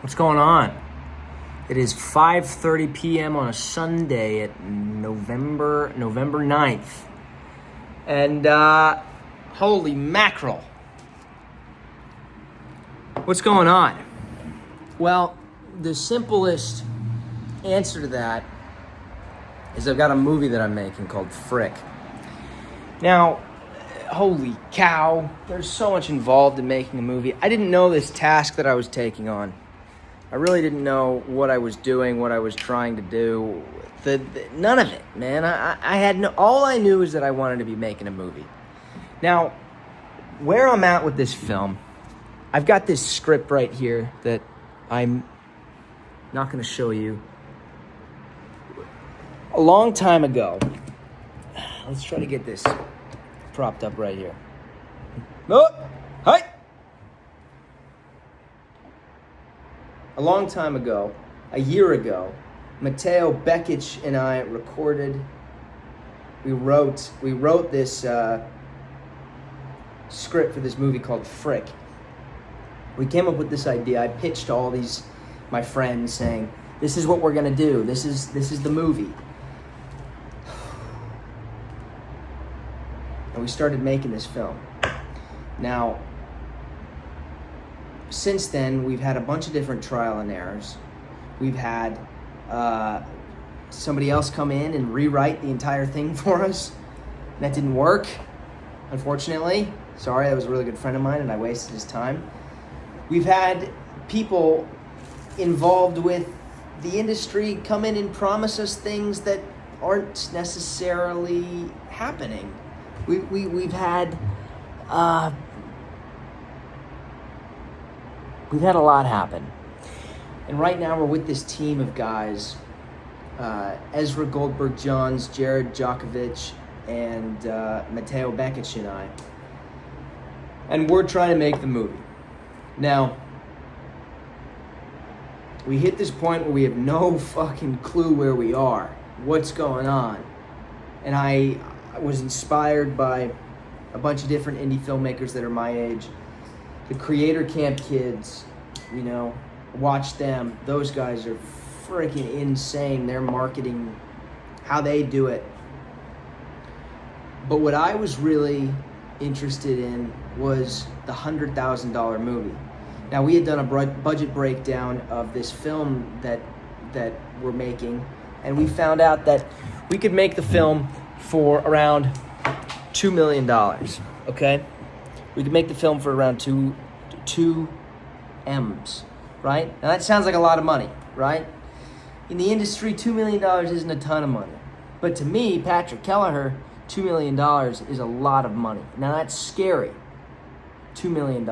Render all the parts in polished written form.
What's going on? It is 5:30 p.m. on a Sunday at November 9th. And holy mackerel. What's going on? Well, the simplest answer to that is I've got a movie that I'm making called Frick. Now, holy cow, there's so much involved in making a movie. I didn't know this task that I was taking on. I really didn't know what I was doing, what I was trying to do. None of it, man. I had all I knew is that I wanted to be making a movie. Now, where I'm at with this film, I've got this script right here that I'm not going to show you. A long time ago, let's try to get this propped up right here. Oh, hi! A long time ago, a year ago, Mateo Bekic and I we wrote this script for this movie called Frick. We came up with this idea. I pitched to all my friends saying, this is what we're gonna do. This is the movie. And we started making this film. Now, since then, we've had a bunch of different trial and errors. We've had somebody else come in and rewrite the entire thing for us. That didn't work, unfortunately. Sorry, that was a really good friend of mine and I wasted his time. We've had people involved with the industry come in and promise us things that aren't necessarily happening. We've had a lot happen. And right now we're with this team of guys, Ezra Goldberg-Johns, Jared Djokovic, and Mateo Bekic and I. And we're trying to make the movie. Now, we hit this point where we have no fucking clue where we are, what's going on. And I was inspired by a bunch of different indie filmmakers that are my age. The Creator Camp kids, watch them. Those guys are freaking insane. Their marketing, how they do it. But what I was really interested in was the $100,000 movie. Now, we had done a budget breakdown of this film that we're making, and we found out that we could make the film for around $2 million, okay? We could make the film for around two M's, right? Now that sounds like a lot of money, right? In the industry, $2 million isn't a ton of money. But to me, Patrick Kelleher, $2 million is a lot of money. Now that's scary, $2 million.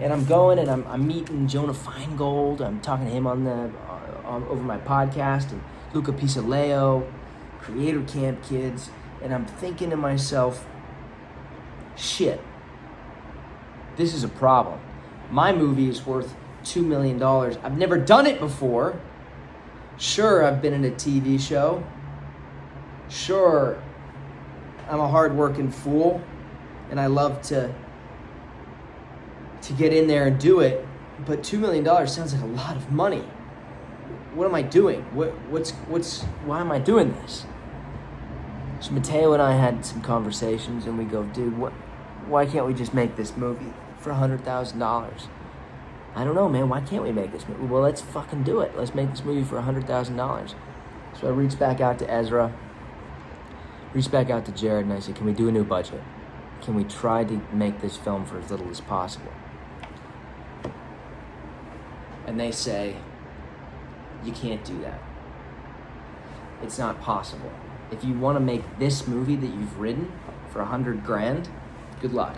And I'm going and I'm meeting Jonah Feingold. I'm talking to him over my podcast, and Luca Pisaleo, Creator Camp kids. And I'm thinking to myself, shit, this is a problem. My movie is worth $2 million. I've never done it before. Sure, I've been in a TV show. Sure, I'm a hard-working fool, and I love to get in there and do it. But $2 million sounds like a lot of money. What am I doing? Why am I doing this? So Mateo and I had some conversations, and we go, dude, why can't we just make this movie for $100,000? I don't know, man. Why can't we make this movie? Well, let's fucking do it. Let's make this movie for $100,000. So I reached back out to Ezra, reached back out to Jared, and I said, can we do a new budget? Can we try to make this film for as little as possible? And they say, you can't do that. It's not possible. If you want to make this movie that you've written for $100,000, good luck.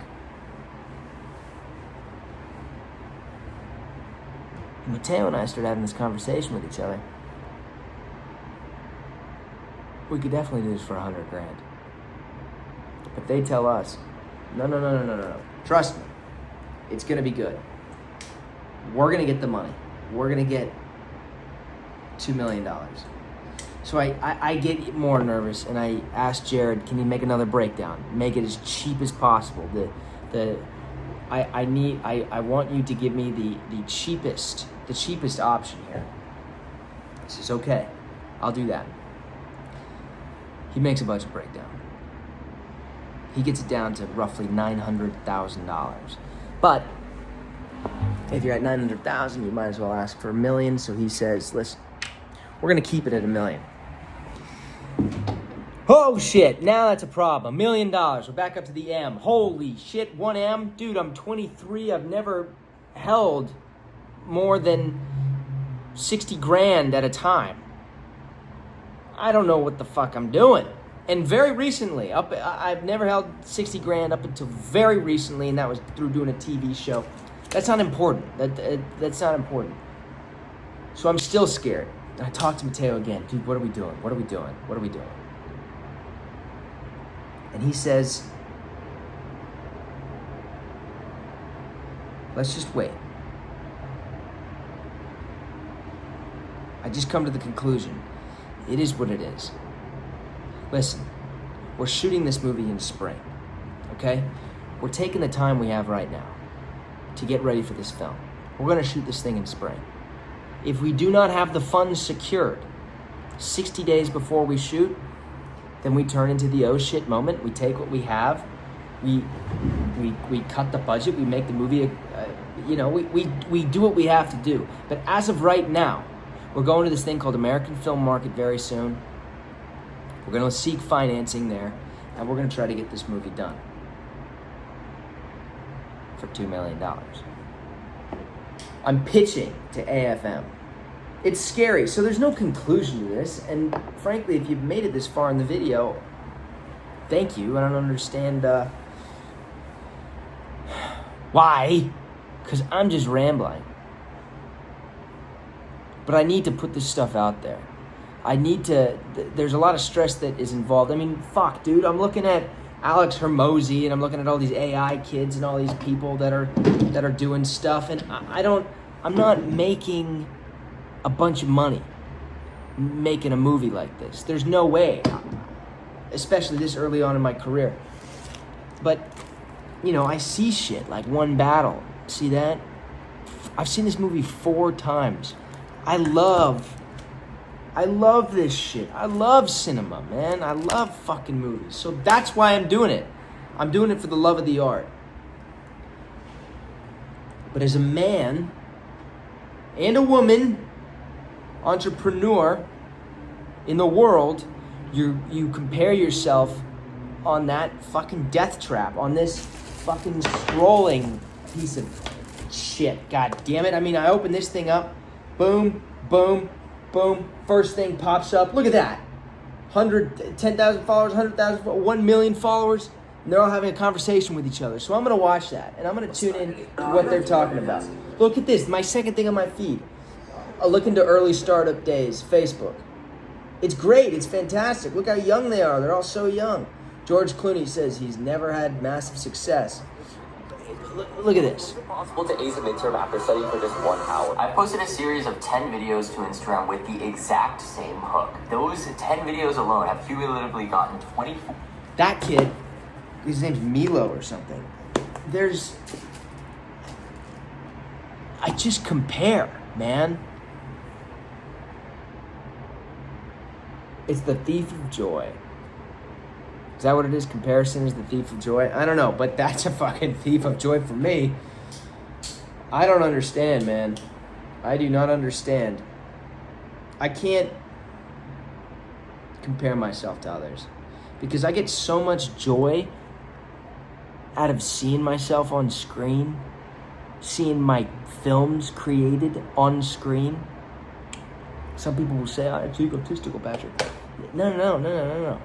Mateo and I started having this conversation with each other. We could definitely do this for $100,000. But they tell us, no. Trust me, it's gonna be good. We're gonna get the money. We're gonna get $2 million. So I get more nervous, and I ask Jared, can you make another breakdown? Make it as cheap as possible. I want you to give me the cheapest the cheapest option here. He says, okay, I'll do that. He makes a budget breakdown. He gets it down to roughly $900,000. But if you're at $900,000, you might as well ask for $1 million. So he says, listen, we're gonna keep it at $1 million. Oh shit, now that's a problem. $1 million, we're back up to the M. Holy shit, 1M? Dude, I'm 23, I've never held more than 60 grand at a time. I don't know what the fuck I'm doing. And very recently, I've never held 60 grand up until very recently, and that was through doing a TV show. That's not important. That's not important. So I'm still scared. And I talked to Mateo again. Dude, what are we doing? What are we doing? What are we doing? And he says, let's just wait. I just come to the conclusion, it is what it is. Listen, we're shooting this movie in spring, okay? We're taking the time we have right now to get ready for this film. We're gonna shoot this thing in spring. If we do not have the funds secured 60 days before we shoot, then we turn into the oh shit moment. We take what we have, we cut the budget, we make the movie, we do what we have to do. But as of right now, we're going to this thing called American Film Market very soon. We're gonna seek financing there, and we're gonna try to get this movie done for $2 million. I'm pitching to AFM. It's scary, so there's no conclusion to this, and frankly, if you've made it this far in the video, thank you. I don't understand why, because I'm just rambling. But I need to put this stuff out there. There's a lot of stress that is involved. I mean, fuck, dude, I'm looking at Alex Hermosi, and I'm looking at all these AI kids and all these people that are doing stuff, and I'm not making a bunch of money making a movie like this. There's no way, especially this early on in my career. But, I see shit like One Battle. See that? I've seen this movie 4 times. I love this shit. I love cinema, man. I love fucking movies. So that's why I'm doing it. I'm doing it for the love of the art. But as a man and a woman, entrepreneur in the world, you compare yourself on that fucking death trap, on this fucking scrolling piece of shit. God damn it. I mean, I open this thing up, boom, boom, boom, first thing pops up. Look at that. 10,000 followers, 100,000, 1 million followers, and they're all having a conversation with each other. So I'm going to watch that, and I'm going to tune in to what they're talking about. Look at this, my second thing on my feed. A look into early startup days, Facebook. It's great, it's fantastic. Look how young they are. They're all so young. George Clooney says he's never had massive success. Look at this. Is it possible to ace a midterm after studying for just 1 hour? I posted a series of 10 videos to Instagram with the exact same hook. Those 10 videos alone have cumulatively gotten 20. That kid, his name's Milo or something. I just compare, man. It's the thief of joy. Is that what it is? Comparison is the thief of joy? I don't know, but that's a fucking thief of joy for me. I don't understand, man. I do not understand. I can't compare myself to others because I get so much joy out of seeing myself on screen, seeing my films created on screen. Some people will say, it's egotistical, Patrick. No.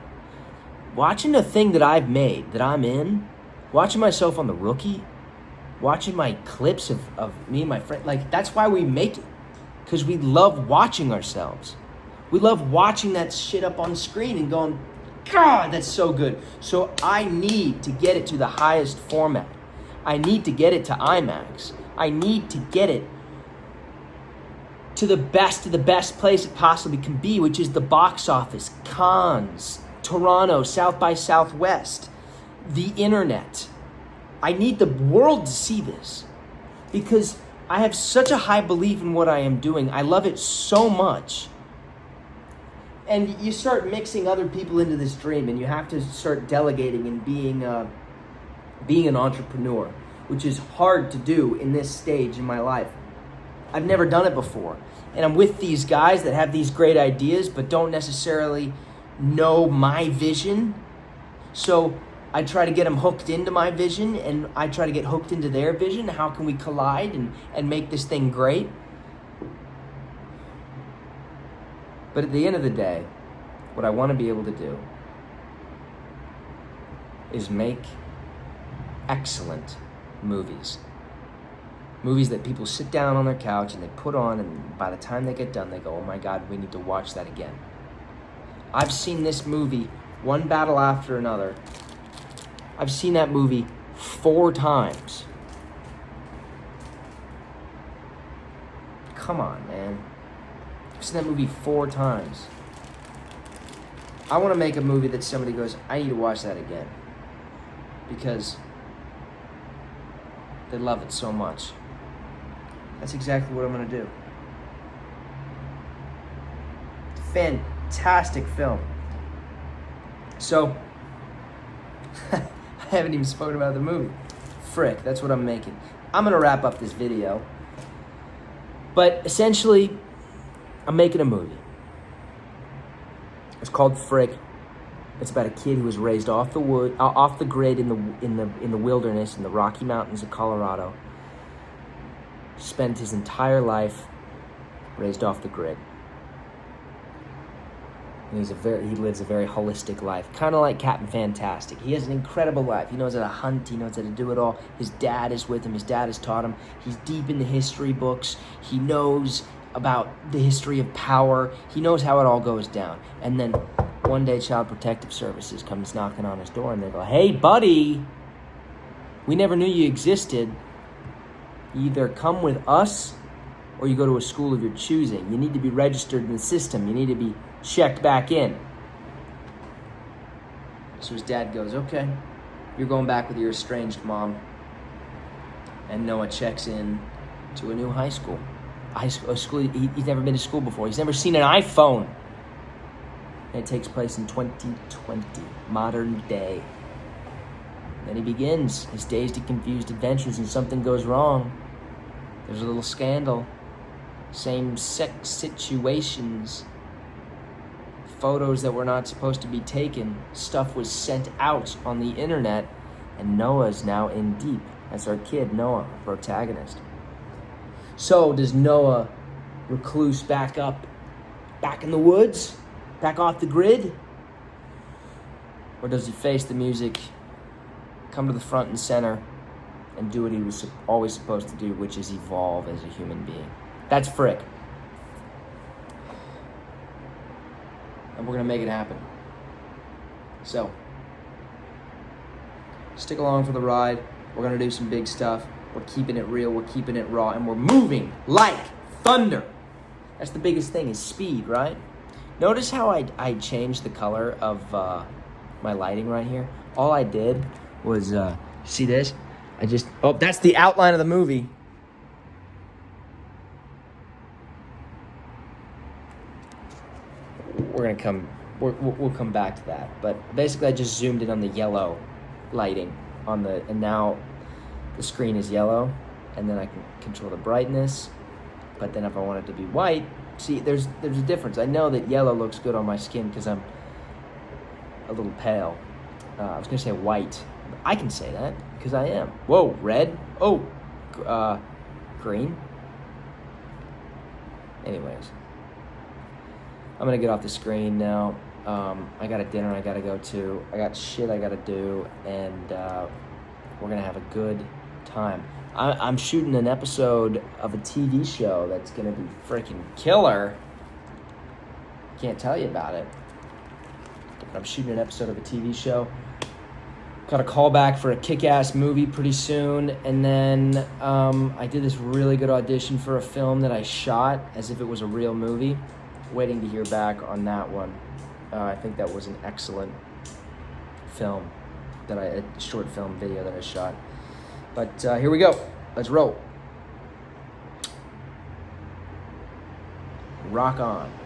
Watching a thing that I've made, that I'm in, watching myself on The Rookie, watching my clips of me and my friend, like, that's why we make it. Because we love watching ourselves. We love watching that shit up on screen and going, God, that's so good. So I need to get it to the highest format. I need to get it to IMAX. I need to get it to the best place it possibly can be, which is the box office, Cannes, Toronto, South by Southwest, the internet. I need the world to see this because I have such a high belief in what I am doing. I love it so much. And you start mixing other people into this dream, and you have to start delegating and being an entrepreneur, which is hard to do in this stage in my life. I've never done it before. And I'm with these guys that have these great ideas, but don't necessarily know my vision. So I try to get them hooked into my vision, and I try to get hooked into their vision. How can we collide and make this thing great? But at the end of the day, what I want to be able to do is make excellent movies. Movies that people sit down on their couch and they put on, and by the time they get done, they go, oh my God, we need to watch that again. I've seen this movie, one battle after another. I've seen that movie 4 times. Come on, man. I've seen that movie 4 times. I want to make a movie that somebody goes, I need to watch that again. Because they love it so much. That's exactly what I'm going to do. Fantastic film. So, I haven't even spoken about the movie. Frick, that's what I'm making. I'm going to wrap up this video. But essentially, I'm making a movie. It's called Frick. It's about a kid who was raised off the grid in the wilderness in the Rocky Mountains of Colorado. Spent his entire life raised off the grid. And he lives a very holistic life, kind of like Captain Fantastic. He has an incredible life. He knows how to hunt. He knows how to do it all. His dad is with him. His dad has taught him. He's deep in the history books. He knows about the history of power. He knows how it all goes down. And then one day, Child Protective Services comes knocking on his door, and they go, hey, buddy, we never knew you existed. You either come with us or you go to a school of your choosing. You need to be registered in the system. You need to be checked back in. So his dad goes, okay, you're going back with your estranged mom. And Noah checks in to a new high school. A school he's never been to school before. He's never seen an iPhone. And it takes place in 2020, modern day. Then he begins his dazed and confused adventures, and something goes wrong. There's a little scandal. Same-sex situations. Photos that were not supposed to be taken. Stuff was sent out on the internet, and Noah's now in deep. That's our kid, Noah, our protagonist. So does Noah recluse back in the woods, back off the grid? Or does he face the music, come to the front and center, and do what he was always supposed to do, which is evolve as a human being? That's Frick. And we're going to make it happen. So, stick along for the ride. We're going to do some big stuff. We're keeping it real. We're keeping it raw. And we're moving like thunder. That's the biggest thing, is speed, right? Notice how I changed the color of my lighting right here? All I did was, see this? That's the outline of the movie. We'll come back to that. But basically I just zoomed in on the yellow lighting and now the screen is yellow, and then I can control the brightness. But then if I want it to be white, see, there's a difference. I know that yellow looks good on my skin because I'm a little pale. I was gonna say white. I can say that because I am. Whoa, red. Oh, green. Anyways, I'm gonna get off the screen now. I got a dinner I gotta go to. I got shit I gotta do, and we're gonna have a good time. I'm shooting an episode of a TV show that's gonna be freaking killer. Can't tell you about it. But I'm shooting an episode of a TV show. Got a call back for a kick-ass movie pretty soon, and then I did this really good audition for a film that I shot as if it was a real movie. Waiting to hear back on that one. I think that was an excellent film, a short film video that I shot. But here we go. Let's roll. Rock on.